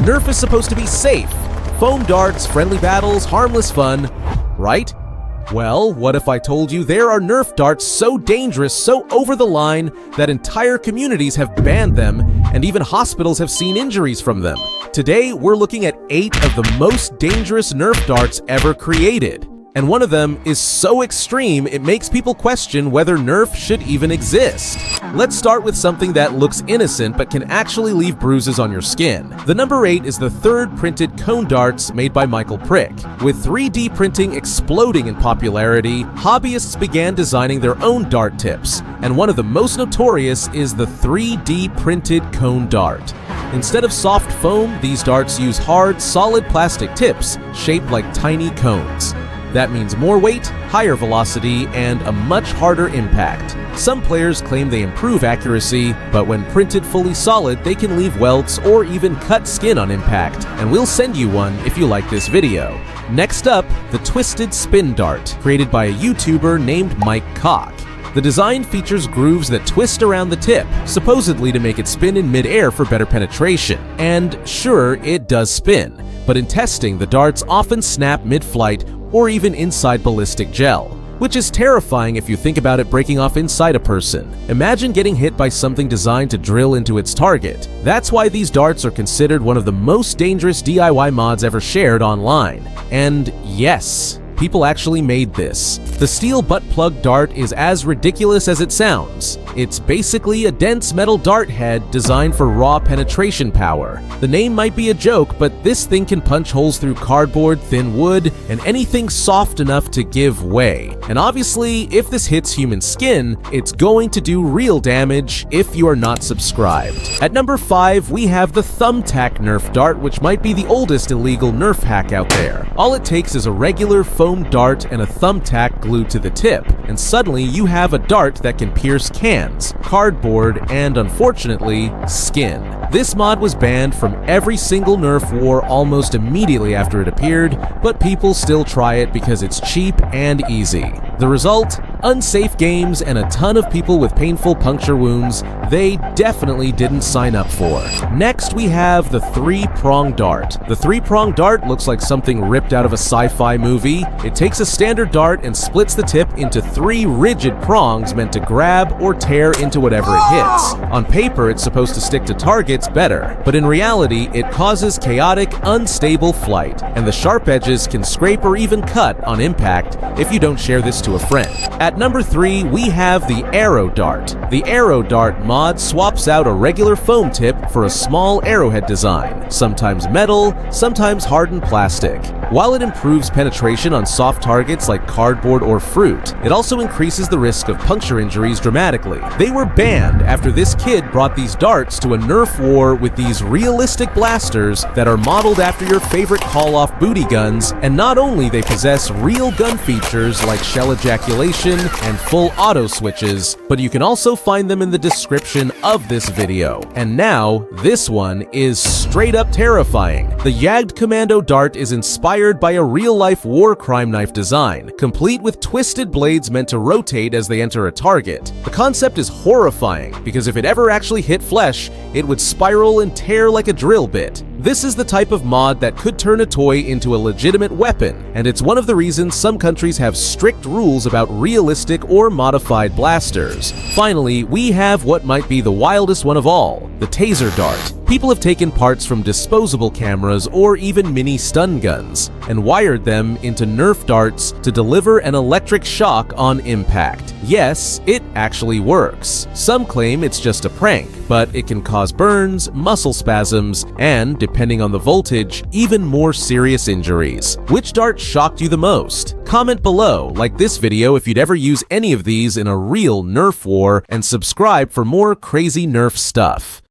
Nerf is supposed to be safe. Foam darts, friendly battles, harmless fun, right? Well, what if I told you there are Nerf darts so dangerous, so over the line, that entire communities have banned them, and even hospitals have seen injuries from them? Today, we're looking at 8 of the most dangerous Nerf darts ever created. And one of them is so extreme, it makes people question whether Nerf should even exist. Let's start with something that looks innocent but can actually leave bruises on your skin. The number 8 is the third printed cone darts made by Michael Prick. With 3D printing exploding in popularity, hobbyists began designing their own dart tips, and one of the most notorious is the 3D printed cone dart. Instead of soft foam, these darts use hard, solid plastic tips shaped like tiny cones. That means more weight, higher velocity, and a much harder impact. Some players claim they improve accuracy, but when printed fully solid, they can leave welts or even cut skin on impact, and we'll send you one if you like this video. Next up, the Twisted Spin Dart, created by a YouTuber named Mike Cock. The design features grooves that twist around the tip, supposedly to make it spin in mid-air for better penetration. And sure, it does spin, but in testing, the darts often snap mid-flight or even inside ballistic gel, which is terrifying if you think about it breaking off inside a person. Imagine getting hit by something designed to drill into its target. That's why these darts are considered one of the most dangerous DIY mods ever shared online. And yes, people actually made this. The steel butt plug dart is as ridiculous as it sounds. It's basically a dense metal dart head designed for raw penetration power. The name might be a joke, but this thing can punch holes through cardboard, thin wood, and anything soft enough to give way. And obviously, if this hits human skin, it's going to do real damage if you are not subscribed. At number 5, we have the Thumbtack Nerf Dart, which might be the oldest illegal Nerf hack out there. All it takes is a regular foam dart and a thumbtack glued to the tip, and suddenly you have a dart that can pierce cans, cardboard, and unfortunately, skin. This mod was banned from every single Nerf war almost immediately after it appeared, but people still try it because it's cheap and easy. The result? Unsafe games and a ton of people with painful puncture wounds they definitely didn't sign up for. Next, we have the Threeprong Dart. The Threeprong Dart looks like something ripped out of a sci-fi movie. It takes a standard dart and splits the tip into 3 rigid prongs meant to grab or tear into whatever it hits. On paper, it's supposed to stick to targets better, but in reality, it causes chaotic, unstable flight, and the sharp edges can scrape or even cut on impact if you don't share this to a friend. At number 3, we have the Arrow Dart. The Arrow Dart mod swaps out a regular foam tip for a small arrowhead design, sometimes metal, sometimes hardened plastic. While it improves penetration on soft targets like cardboard or fruit, it also increases the risk of puncture injuries dramatically. They were banned after this kid brought these darts to a Nerf war with these realistic blasters that are modeled after your favorite call-off booty guns, and not only they possess real gun features like shell ejaculation and full auto switches, but you can also find them in the description of this video. And now, this one is straight up terrifying. The Yagged Commando Dart is inspired by a real-life war crime knife design, complete with twisted blades meant to rotate as they enter a target. The concept is horrifying, because if it ever actually hit flesh, it would spiral and tear like a drill bit. This is the type of mod that could turn a toy into a legitimate weapon, and it's one of the reasons some countries have strict rules about realistic or modified blasters. Finally, we have what might be the wildest one of all, the Taser Dart. People have taken parts from disposable cameras or even mini stun guns and wired them into Nerf darts to deliver an electric shock on impact. Yes, it actually works. Some claim it's just a prank, but it can cause burns, muscle spasms, and, depending on the voltage, even more serious injuries. Which dart shocked you the most? Comment below, like this video if you'd ever use any of these in a real Nerf war, and subscribe for more crazy Nerf stuff.